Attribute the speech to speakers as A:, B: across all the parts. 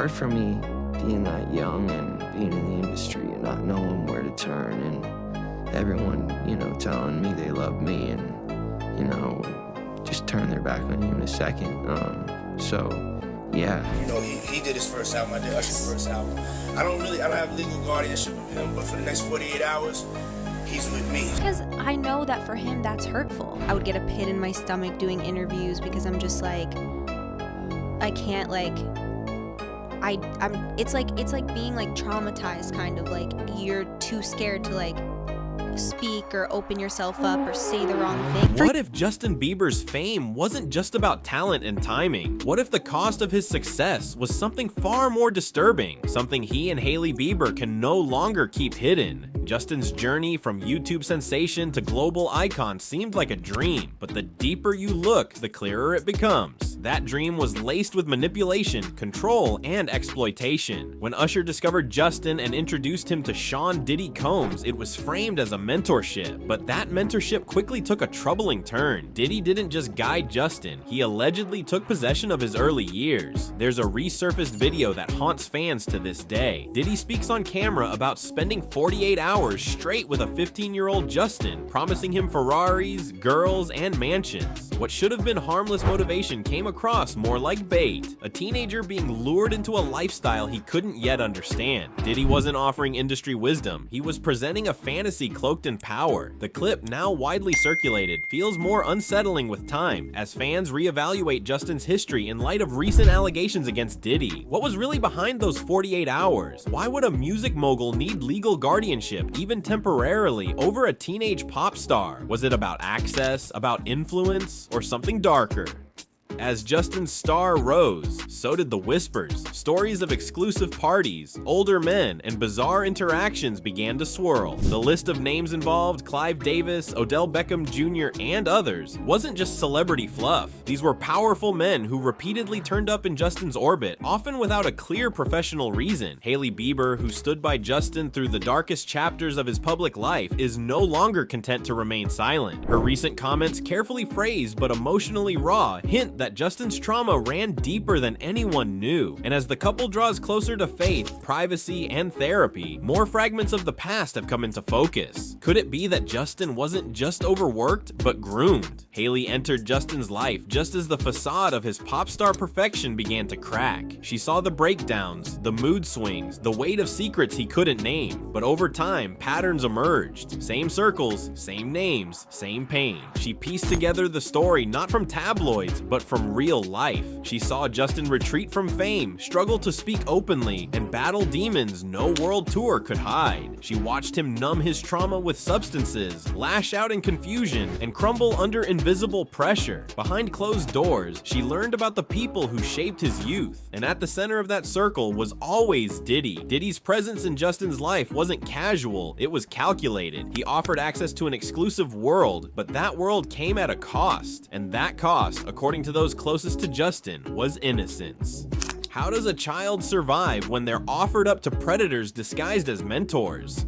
A: hard for me being that young and being in the industry and not knowing where to turn, and everyone, telling me they love me and, just turn their back on you in a second. So, yeah.
B: He did his first album, I did Usher's first album. I don't have legal guardianship of him, but for the next 48 hours, he's with me.
C: Because I know that for him, that's hurtful. I would get a pit in my stomach doing interviews because I'm just like, I can't it's like being like traumatized, kind of like you're too scared to like speak or open yourself up or say the wrong thing.
D: What if Justin Bieber's fame wasn't just about talent and timing? What if the cost of his success was something far more disturbing, something he and Hailey Bieber can no longer keep hidden? Justin's journey from YouTube sensation to global icon seemed like a dream, but the deeper you look, the clearer it becomes. That dream was laced with manipulation, control, and exploitation. When Usher discovered Justin and introduced him to Sean Diddy Combs, it was framed as a mentorship, but that mentorship quickly took a troubling turn. Diddy didn't just guide Justin, he allegedly took possession of his early years. There's a resurfaced video that haunts fans to this day. Diddy speaks on camera about spending 48 hours straight with a 15-year-old Justin, promising him Ferraris, girls, and mansions. What should have been harmless motivation came across more like bait, a teenager being lured into a lifestyle he couldn't yet understand. Diddy wasn't offering industry wisdom, he was presenting a fantasy cloaked in power. The clip, now widely circulated, feels more unsettling with time, as fans reevaluate Justin's history in light of recent allegations against Diddy. What was really behind those 48 hours? Why would a music mogul need legal guardianship, even temporarily, over a teenage pop star? Was it about access, about influence, or something darker? As Justin's star rose, so did the whispers. Stories of exclusive parties, older men, and bizarre interactions began to swirl. The list of names involved, Clive Davis, Odell Beckham Jr., and others, wasn't just celebrity fluff. These were powerful men who repeatedly turned up in Justin's orbit, often without a clear professional reason. Hailey Bieber, who stood by Justin through the darkest chapters of his public life, is no longer content to remain silent. Her recent comments, carefully phrased but emotionally raw, hint that Justin's trauma ran deeper than anyone knew. And as the couple draws closer to faith, privacy, and therapy, more fragments of the past have come into focus. Could it be that Justin wasn't just overworked, but groomed? Hailey entered Justin's life just as the facade of his pop star perfection began to crack. She saw the breakdowns, the mood swings, the weight of secrets he couldn't name. But over time, patterns emerged. Same circles, same names, same pain. She pieced together the story not from tabloids, but from real life. She saw Justin retreat from fame, struggle to speak openly, and battle demons no world tour could hide. She watched him numb his trauma with substances, lash out in confusion, and crumble under invisible pressure. Behind closed doors, she learned about the people who shaped his youth. And at the center of that circle was always Diddy. Diddy's presence in Justin's life wasn't casual, it was calculated. He offered access to an exclusive world, but that world came at a cost. And that cost, according to those closest to Justin, was innocence. How does a child survive when they're offered up to predators disguised as mentors?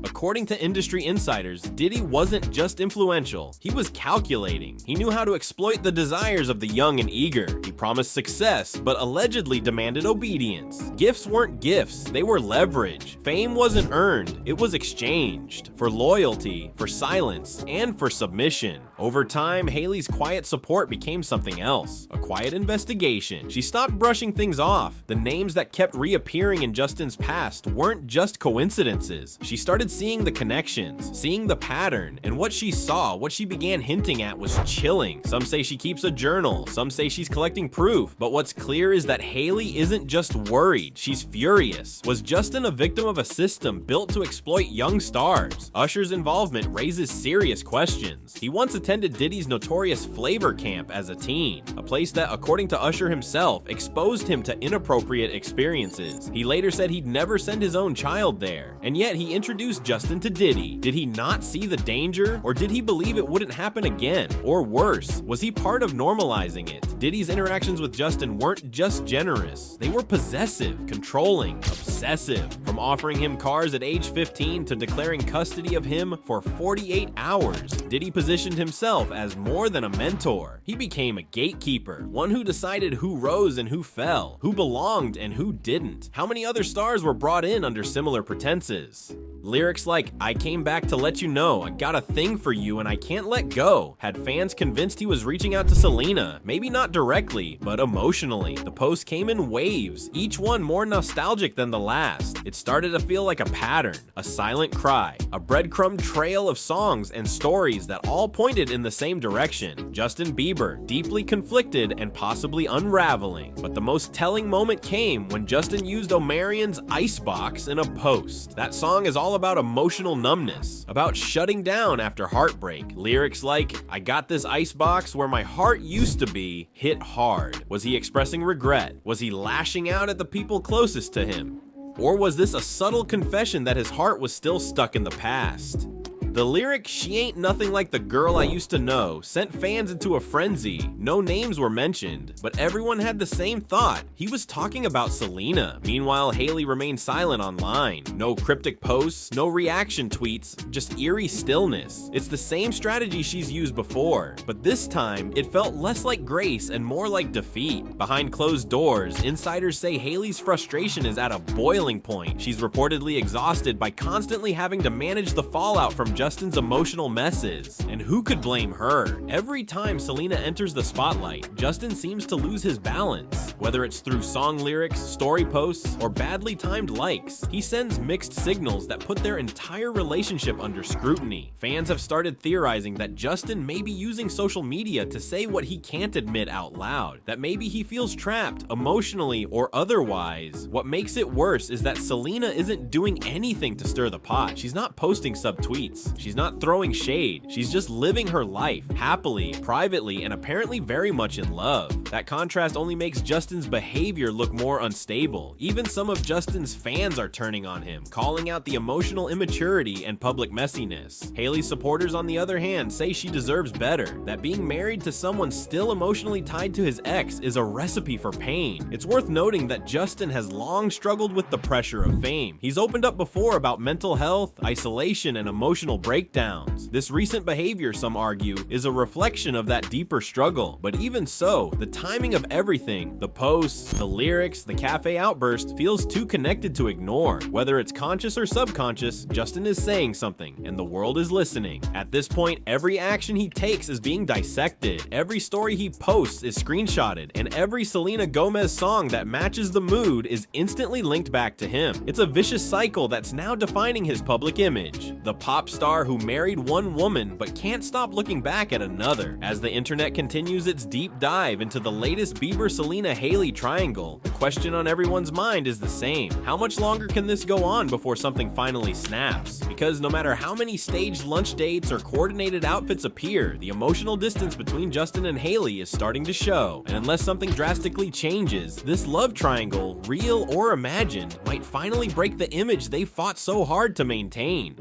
D: According to industry insiders, Diddy wasn't just influential, he was calculating. He knew how to exploit the desires of the young and eager. He promised success, but allegedly demanded obedience. Gifts weren't gifts, they were leverage. Fame wasn't earned, it was exchanged. For loyalty, for silence, and for submission. Over time, Hailey's quiet support became something else, a quiet investigation. She stopped brushing things off. The names that kept reappearing in Justin's past weren't just coincidences. She started seeing the connections, seeing the pattern, and what she saw, what she began hinting at was chilling. Some say she keeps a journal, some say she's collecting proof, but what's clear is that Hailey isn't just worried, she's furious. Was Justin a victim of a system built to exploit young stars? Usher's involvement raises serious questions. He once attended Diddy's notorious Flavor Camp as a teen, a place that, according to Usher himself, exposed him to inappropriate experiences. He later said he'd never send his own child there, and yet he introduced introduced Justin to Diddy. Did he not see the danger, or did he believe it wouldn't happen again? Or worse, was he part of normalizing it? Diddy's interactions with Justin weren't just generous, they were possessive, controlling, obsessive. From offering him cars at age 15 to declaring custody of him for 48 hours, Diddy positioned himself as more than a mentor. He became a gatekeeper, one who decided who rose and who fell, who belonged and who didn't. How many other stars were brought in under similar pretenses? Lyrics like, "I came back to let you know I got a thing for you and I can't let go," had fans convinced he was reaching out to Selena, maybe not directly, but emotionally. The posts came in waves, each one more nostalgic than the last. It started to feel like a pattern, a silent cry, a breadcrumb trail of songs and stories that all pointed in the same direction. Justin Bieber, deeply conflicted and possibly unraveling. But the most telling moment came when Justin used Omarion's Icebox in a post. That song is all about emotional numbness, about shutting down after heartbreak. Lyrics like, "I got this icebox where my heart used to be," hit hard. Was he expressing regret? Was he lashing out at the people closest to him? Or was this a subtle confession that his heart was still stuck in the past? The lyric, "She ain't nothing like the girl I used to know," sent fans into a frenzy. No names were mentioned, but everyone had the same thought. He was talking about Selena. Meanwhile, Hailey remained silent online. No cryptic posts, no reaction tweets, just eerie stillness. It's the same strategy she's used before, but this time, it felt less like grace and more like defeat. Behind closed doors, insiders say Hailey's frustration is at a boiling point. She's reportedly exhausted by constantly having to manage the fallout from Justin's emotional messes. And who could blame her? Every time Selena enters the spotlight, Justin seems to lose his balance. Whether it's through song lyrics, story posts, or badly timed likes, he sends mixed signals that put their entire relationship under scrutiny. Fans have started theorizing that Justin may be using social media to say what he can't admit out loud, that maybe he feels trapped emotionally or otherwise. What makes it worse is that Selena isn't doing anything to stir the pot. She's not posting subtweets. She's not throwing shade. She's just living her life, happily, privately, and apparently very much in love. That contrast only makes Justin's behavior look more unstable. Even some of Justin's fans are turning on him, calling out the emotional immaturity and public messiness. Hailey's supporters, on the other hand, say she deserves better, that being married to someone still emotionally tied to his ex is a recipe for pain. It's worth noting that Justin has long struggled with the pressure of fame. He's opened up before about mental health, isolation, and emotional breakdowns. This recent behavior, some argue, is a reflection of that deeper struggle. But even so, the timing of everything, the posts, the lyrics, the cafe outburst, feels too connected to ignore. Whether it's conscious or subconscious, Justin is saying something, and the world is listening. At this point, every action he takes is being dissected. Every story he posts is screenshotted, and every Selena Gomez song that matches the mood is instantly linked back to him. It's a vicious cycle that's now defining his public image. The pop star who married one woman but can't stop looking back at another. As the internet continues its deep dive into the latest Bieber-Selena-Hailey triangle, the question on everyone's mind is the same. How much longer can this go on before something finally snaps? Because no matter how many staged lunch dates or coordinated outfits appear, the emotional distance between Justin and Hailey is starting to show. And unless something drastically changes, this love triangle, real or imagined, might finally break the image they fought so hard to maintain.